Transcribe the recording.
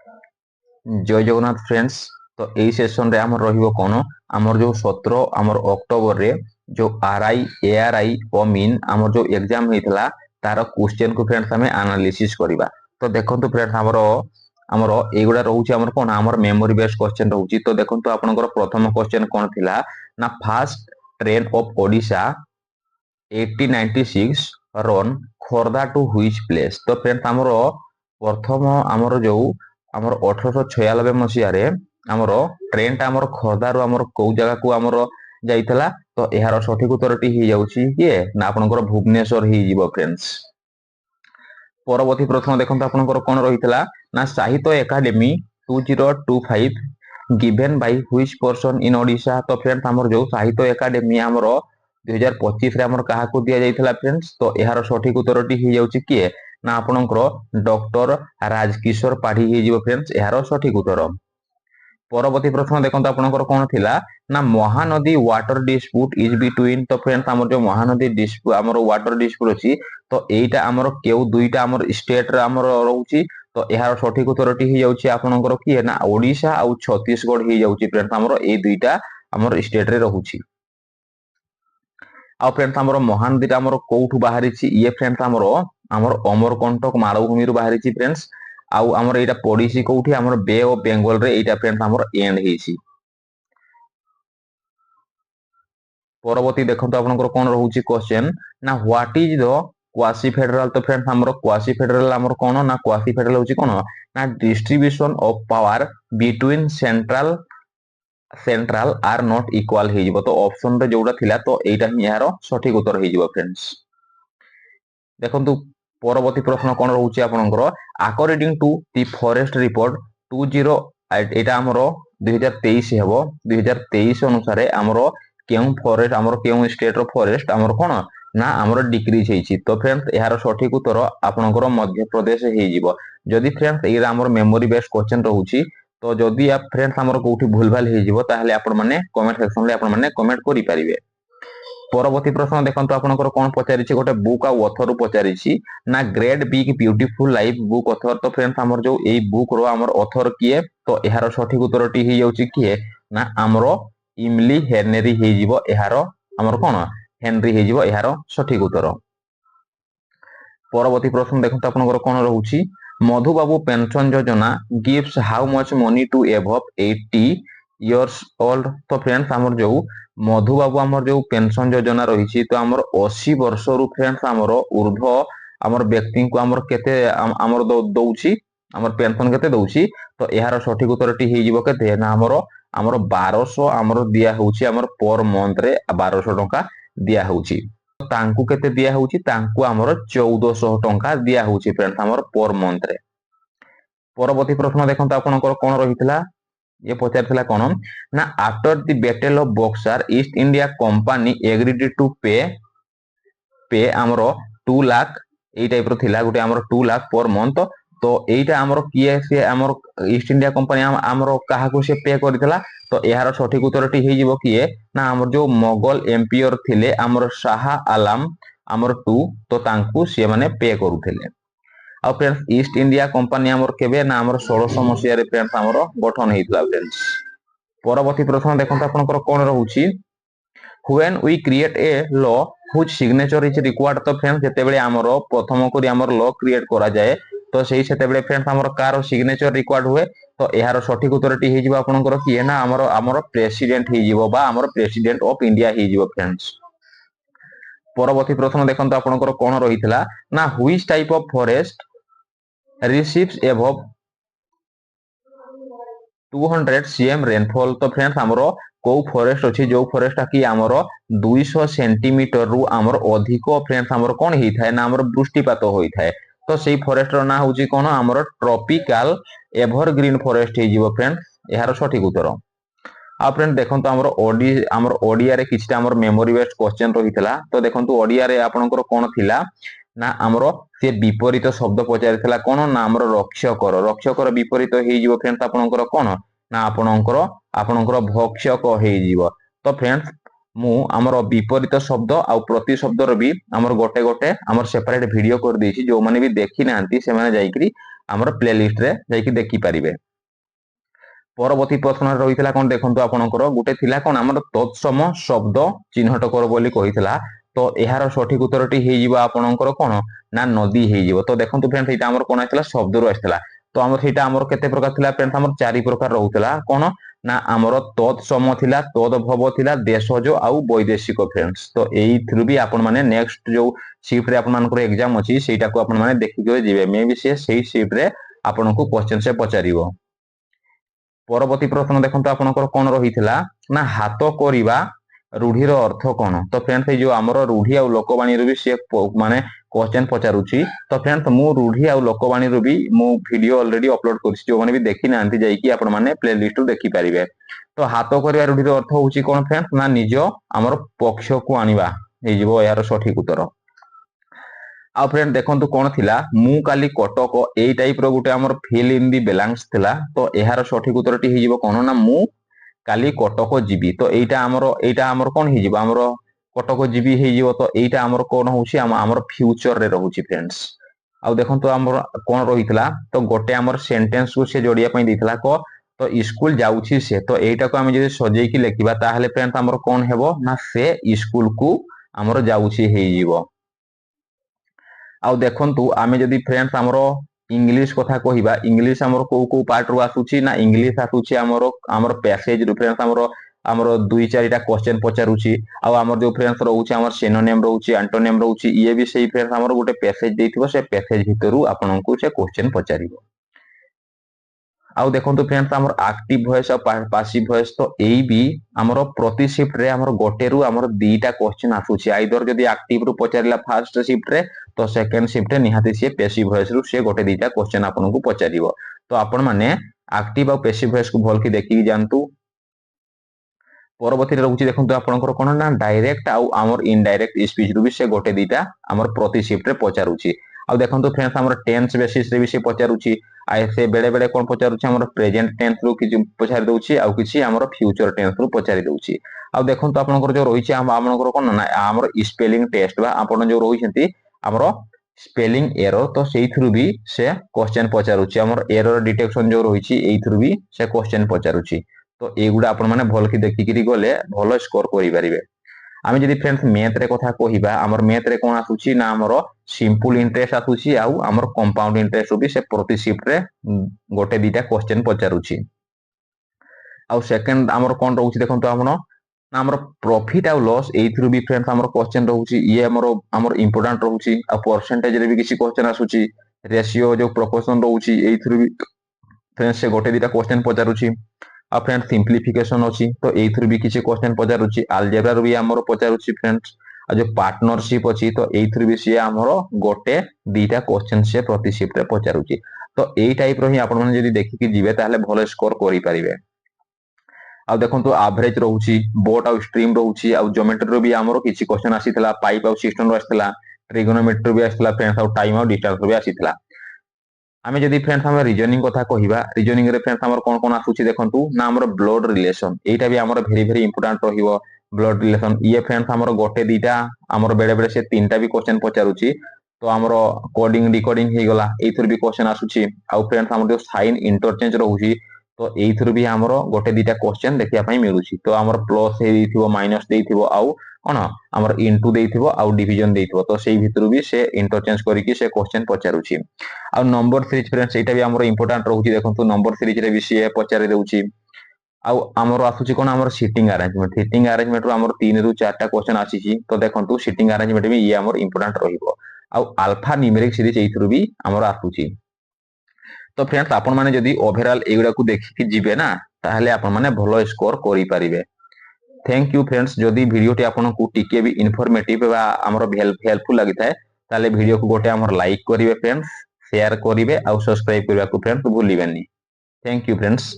जय जगन्नाथ फ्रेंड्स। तो यही सेशन रे आमर रहिबो कोन आमर जो 17 आमर अक्टोबर रे जो आरआई एआरआई ओ मीन आमर जो एग्जाम हेतला तार क्वेश्चन को फ्रेंड्स हमें एनालिसिस करबा। तो देखंतु फ्रेंड्स आमर आमर एगुडा रहउची आमर कोन आमर मेमोरी बेस्ड क्वेश्चन रहउची। तो देखंतु आपनकर प्रथम क्वेश्चन कोन थिला ना fast train of Odisha 1896 run Khordha to which place. तो फ्रेंड्स आमर प्रथम आमर जो आमर 1896 मसीह आमर ट्रेन टा आमर खोर्धारू आमर कौ जगह को आमर जाइतला। तो यार सठिक उत्तरटी हो जाउची किए ना आपनकर भुवनेश्वर ही जीवो फ्रेंड्स। परवर्ती प्रश्न देखंतु आपनकर कोन रहितला ना साहित्य academy 2025 given by which person in Odisha. तो फ्रेंड्स आमर जो साहित्य एकेडमी आमर 2025 रे आमर काहा को दिया जाइतला फ्रेंड्स। तो यार सठिक उत्तरटी हो जाउची किए ना आपनकर डॉक्टर राजकिशोर पाढ़ी ही जीवो फ्रेंड्स यार सठिक उत्तर। परवर्ती प्रश्न देखंतु आपनकर कोन थिला ना Mahanadi water dispute is between. तो फ्रेंड्स हमर जो महानदी डिस्प्यूट हमर वाटर डिस्प्यूट अछि तो एटा हमर केउ दुईटा हमर स्टेट रे हमर रहउची। तो यार सठिक उत्तरटी ही जाउची आपनकर की ना ओडिशा आ छत्तीसगढ़ ही जाउची फ्रेंड्स हमर ए दुईटा हमर स्टेट रे रहउची। आ फ्रेंड्स हमर महानदीटा हमर कोउठु बाहरिची ये फ्रेंड्स हमर हमर अमरकंटक मालभूमि रु बाहरिची फ्रेंड्स। आउ हमर एटा पड़ीसी कोउठी हमर बे ऑफ बेंगल रे एटा फ्रेंड्स हमर एंड हेची। परवर्ती देखंतु आपनकर कोन रहउची क्वेश्चन ना what is the quasi federal. तो फ्रेंड्स हमर क्वासी फेडरल हमर कोन ना क्वासी फेडरल होची कोन ना distribution of power between central are not equal हे जिवो। तो ऑप्शन रे जोडा थिला तो एटा ही यार सठिक उत्तर हे जिवो फ्रेंड्स। देखंतु परवर्ती प्रश्न कोन रहउची आपनकर according to the forest report 20 एटा हमर 2023 हेबो 2023 अनुसार हमर केउ फॉरेस्ट हमर केउ स्टेट रो फॉरेस्ट हमर कोन ना हमर डिक्रीज हेची। तो फ्रेंड्स यार सठिक उत्तर आपनकर मध्य प्रदेश हे जिवो। जदि फ्रेंड्स एरा हमर मेमोरी बेस्ड क्वेश्चन रहउची तो जदि आप फ्रेंड्स हमर कोठी भूलभाल हे जिवो ताहले आपण माने कमेंट सेक्शन रे आपण माने कमेंट करि परिबे। परवर्ती प्रश्न देखंतु आपनकर कोन पचारिछि गोटे बुक आ ऑथर रु पचारिछि ना great big beautiful life book author. तो फ्रेंड्स हमर जो एई बुक रो हमर ऑथर किए तो यार सठिक उत्तरटी हे जाउछि किए ना हमर इमली हेनरी हे जिवो यार हमर कोन हेनरी हे जिवो यार सठिक उत्तर। परवर्ती प्रश्न देखंतु आपनकर कोन रहउछि मधुबाबू पेंशन योजना gives how much money to above 80 years old. तो फ्रेंड्स हमर जो मधुबाबू हमर जो पेंशन योजना रही तो हमर 80 वर्ष रु फ्रेंड्स हमर ऊर्ध्व हमर व्यक्ति को हमर केते हमर दउछि हमर पेंशन केते दउछि। तो यार सठिक उत्तरटी हे जिवो केते ना हमर हमर 1200 हमर दिया होछि हमर पर मंथ रे 1200 टका दिया होछि। तांकु केते दिया होछि तांकु हमर 1400 टका दिया होछि फ्रेंड्स हमर पर मंथ रे। परवर्ती प्रश्न देखंतु आपनकर कोन रहितला ये पचारथिला कोन ना after the battle of Buxar East India Company agreed to pay हमर 2 लाख ए टाइप रो थिला गुटे हमर 2 लाख पर मंथ। तो एटा हमर किए से हमर ईस्ट इंडिया कंपनी हमर काहा को से पे करथिला। तो यार सठिक उत्तरटी हे जिवो किए ना हमर जो मोगल एम्पायर थिले हमर शाह आलम हमर 2 तो तांकु से माने पे करूथिले। आ फ्रेंड्स ईस्ट इंडिया कंपनी हमर केबे ना हमर 1600 मसिया रे फ्रेंड्स हमर गठन हेइतला फ्रेंड्स। परवर्ती प्रश्न देखंतु आपनकर कोन रहउछि when we create a law which signature is required. तो फ्रेंड्स जेते बेले हमर प्रथम करी हमर लॉ क्रिएट करा जाए तो सेही सेते बेले फ्रेंड्स हमर कार सिग्नेचर रिक्वायर्ड हुए। तो यार सठिक उत्तरटी हे जिवो आपनकर की ना हमर हमर प्रेसिडेंट हे जिवो बा हमर प्रेसिडेंट ऑफ इंडिया हे जिवो फ्रेंड्स। परवर्ती प्रश्न देखंतु आपनकर कोन रहितला ना which type of forest receives above 200 cm rainfall. तो फ्रेंड्स हमर को फॉरेस्ट अछि जो फॉरेस्ट की हमर 200 सेंटीमीटर रु हमर अधिक फ्रेंड्स हमर कोन हेइ थाए ना हमर वृष्टिपात होई थाए। तो सेही फॉरेस्ट रो ना होछि कोन हमर ट्रॉपिकल एवरग्रीन फॉरेस्ट हे जिवो फ्रेंड्स यार सठिक उत्तर। आ फ्रेंड देखंतु हमर ओडिया रे किछटा हमर मेमोरी बेस्ड क्वेश्चन रहितला। तो देखंतु ओडिया रे आपनकर कोन थिला ना हमर से विपरीत शब्द पचारितला कोन ना हमर रक्षकर विपरीत हे जिवो फ्रेंड्स आपनकर कोन ना आपनकर भक्षक हे जिवो। तो फ्रेंड्स मु हमर विपरीत शब्द आ प्रति शब्द रो भी हमर गोटे गोटे हमर सेपरेट वीडियो कर देछि जो माने भी देखि नांती से माने जाईकरी ଆମର ପ୍ଲେ ଲିଷ୍ଟ ରେ ଯାଇକି ଦେଖି ପାରିବେ। ପରବର୍ତ୍ତୀ ପ୍ରଶ୍ନ ରହିଥିଲା କଣ ଦେଖନ୍ତୁ ଆପଣଙ୍କର ଗୋଟେ ଥିଲା କଣ ଆମର ତତ୍ସମ ଶବ୍ଦ ଚିହ୍ନଟ କର ବୋଲି କହିଥିଲା। ତ ଏହାର ସଠିକ ଉତ୍ତରଟି ହେଇଯିବ ଆପଣଙ୍କର କଣ ନା ନଦୀ ହେଇଯିବ। ତ ଦେଖନ୍ତୁ ଫ୍ରେଣ୍ଡ ଏଇଟା ଆମର କଣ ଆସିଥିଲା ଶବ୍ଦରୁ ଆସିଥିଲା। ତ ଆମର ସେଇଟା ଆମର କେତେ ପ୍ରକାର ଥିଲା ଫ୍ରେଣ୍ଡ ଆମର 4 ପ୍ରକାର ରହୁଥିଲା କଣ ନା ଆମର ତତ୍ସମ ଥିଲା, ତଦ୍ଭବ ଥିଲା, ଦେଶଜ ଆଉ ବୈଦେଶିକ ଫ୍ରେଣ୍ଡସ୍। ତ ଏଇଥିରୁ ବି ଆପଣ ମାନେ ନେକ୍ସଟ ଯୋଉ ସିଫ୍ଟ ରେ ଆପଣମାନଙ୍କର ଏକ୍ଜାମ ଅଛି ସେଇଟାକୁ ଆପଣ ମାନେ ଦେଖିକି ଯିବେ। ମେ ବି ସେଇ ସିଫ୍ଟ ରେ ଆପଣଙ୍କୁ କ୍ୱେଶ୍ଚନ ସେ ପଚାରିବ। ପରବର୍ତ୍ତୀ ପ୍ରଶ୍ନ ଦେଖନ୍ତୁ ଆପଣଙ୍କର କଣ ରହିଥିଲା ନା ହାତ କରିବା ରୂଢିର ଅର୍ଥ କଣ? ତ ଫ୍ରେଣ୍ଡ ଏଇ ଯୋଉ ଆମର ରୂଢି ଆଉ ଲୋକବାଣୀରୁ ବି ସିଏ ମାନେ क्वेश्चन पचारुची। तो फ्रेंड्स मु रूढ़ी आ लोकवाणी रू भी मु वीडियो ऑलरेडी अपलोड कर जो मैंने भी देखी ना जाइए आपण मैंने प्ले लिस्ट देखि पारिबे। तो हाथ करबा रूढ़ीर अर्थ होची कोन फ्रेंड्स ना निज हमर पक्ष को आनिबा हे जिवो यार सठिक उत्तर। आ फ्रेंड देखंतु कोन थिला मु काली कटक एई टाइप रो गुटे हमर फिल इन दी बैलेंस थिला। तो यार सठिक उत्तरटी हे जिवो कोन ना मु काली कटक जीवी। तो एइटा हमर कोन हे जिवो हमर कटक जीवी हे जिवो। तो एइटा हमर कोन होची हमर फ्यूचर रे रहूची फ्रेंड्स। आ देखंतु हमर कोन रहितला तो गोटे हमर सेंटेंस को से जोड़िया पई दिथला को तो स्कूल जाउची से। तो एइटा को हम जदि सजेई की लेखिबा ताहले फ्रेंड्स हमर कोन हेबो ना से स्कूल को हमर जाउची हे जिवो। आ देखंतु आमे जदि फ्रेंड्स हमर इंग्लिश कथा कहिबा इंग्लिश हमर को पार्ट रो आसुची ना इंग्लिश आसुची हमर पैसेज रो फ्रेंड्स हमर 2-4टा क्वेश्चन पचारुची। आ हमर जो फ्रेंड्स रहउची हमर सिनोनिम रहउची एंटोनिम रहउची ये भी सही फ्रेंड्स हमर गोटे पैसेज देथिबो। से पैसेज भितरु आपनकु से क्वेश्चन पचारिबो। आउ देखंतु फ्रेंड्स हमर एक्टिव वॉइस और पैसिव वॉइस। तो एई भी हमर प्रति शिफ्ट रे हमर गोटे रु हमर 2टा क्वेश्चन आसुची। आइदर जदि एक्टिव रु पचारिला फर्स्ट शिफ्ट रे तो सेकंड शिफ्ट रे निहाती से पैसिव वॉइस रु से गोटे 2टा क्वेश्चन आपनकु पचारिबो। तो आपण माने एक्टिव और पैसिव वॉइस को भल की देखि जानतु। परवर्ती रहउची देखंतु आपनकर कोन ना डायरेक्ट आउ हमर इनडायरेक्ट स्पीच रु भी से गोटे 2टा हमर प्रति शिफ्ट रे पचारुची। आ देखंतु फ्रेंड्स हमर टेंस बेसिस रे भी से पचारुची। आ से बेले बेले कोन पचारुची हमर प्रेजेंट टेंस रु कि पचारि दउची आ किछि हमर फ्यूचर टेंस रु पचारि दउची। आ देखंतु आपनकर जो रहिची हमनकर कोन ना हमर स्पेलिंग टेस्ट बा आपण जो रहिछंती हमर स्पेलिंग एरर। तो सेई थ्रु भी से क्वेश्चन पचारुची। हमर एरर डिटेक्शन जो रहिची एई थ्रु भी से क्वेश्चन पचारुची। तो एगुडा आपण माने भल की देखि करी गले भल स्कोर करि परिबे। आमे जदि फ्रेंड्स मैथ रे कथा कहिबा हमर मैथ रे कोन आसुची ना हमर सिंपल इंटरेस्ट आसुची आ हमर कंपाउंड इंटरेस्ट भी से प्रति शिफ्ट रे गोटे 2टा क्वेश्चन पचारुची। आ सेकंड हमर कोन रहउची देखंतु ना हमर प्रॉफिट आ लॉस एई थ्रु भी फ्रेंड्स हमर क्वेश्चन रहउची। ये हमर इंपोर्टेंट रहउची। आ परसेंटेज रे भी किछि क्वेश्चन आसुची। रेशियो जो प्रोपोर्शन रहउची एई थ्रु भी फ्रेंड्स से गोटे 2टा क्वेश्चन पचारुची। आ फ्रेंड्स सिंप्लिफिकेशन अछि तो एई थ्रु भी किछि क्वेश्चन पचारुची। अलजेब्रा रो भी हमर पचारुची फ्रेंड्स। आ जो पार्टनरशिप अछि तो एई थ्रु भी से हमर गोटे 2टा क्वेश्चन से प्रति शिफ्ट रे पचारुची। तो एई टाइप रो ही आपण माने जदि देखि कि जिवे ताहले भलो स्कोर करि परिबे। आ देखंतु एवरेज रहउची, बोट आ स्ट्रीम रहउची। आ ज्योमेट्री रो भी हमर किछि क्वेश्चन आसीतला, पाइप आ सिस्टम रो आसीतला, ट्रिगोनोमेट्री भी आसीतला फ्रेंड्स आ टाइम आ डिस्टेंस रो भी आसीतला। आमे जदि फ्रेंड्स हम रीजनिंग कथा कहिबा रीजनिंग रे फ्रेंड्स हमर कोन कोन आसुची देखंतु ना हमर ब्लड रिलेशन एटा भी हमर वेरी वेरी इंपोर्टेंट रहिबो। ब्लड रिलेशन ये फ्रेंड्स हमर गोटे 2टा हमर बेले बेले से 3टा भी क्वेश्चन पचारुची। तो हमर कोडिंग डिकोडिंग हे गला एथुर भी क्वेश्चन आसुची। आ फ्रेंड्स हमर जो साइन इंटरचेंज रहउची तो एथुर भी हमर गोटे 2टा क्वेश्चन देखिया पई मिलुची। तो हमर प्लस हे दिथिबो माइनस देथिबो आउ कोन हमर इनटू देथिबो आउ डिवीजन देथिबो। तो सेही भितरु भी से इंटरचेंज करिकि से क्वेश्चन पचारुची। आ नंबर सीरीज फ्रेंड्स एटा भी हमर इंपोर्टेंट रहउची। देखंतु नंबर सीरीज रे भी से पचारि देउची। आ हमर आसुची कोन हमर सीटिंग अरेंजमेंट रो हमर 3 रु 4टा क्वेश्चन आसीची। तो देखंतु सीटिंग अरेंजमेंट भी ये हमर इंपोर्टेंट रहिबो। आ अल्फा न्यूमेरिक सीरीज एथुरु भी हमर आसुची। तो फ्रेंड्स आपण माने जदि ओवरऑल एगुडा को देखि कि जिवे ना ताहले आपण माने भलो स्कोर करि परिबे। Thank you friends. जदि वीडियो टी आपनकु टिके भी इन्फॉर्मेटिव बा हमर हेल्पफुल लागि थाए ताले वीडियो को गोटे हमर लाइक करिवे फ्रेंड्स, शेयर करिवे आ सब्सक्राइब करबा को फ्रेंड्स भूलिबेनी। Thank you friends.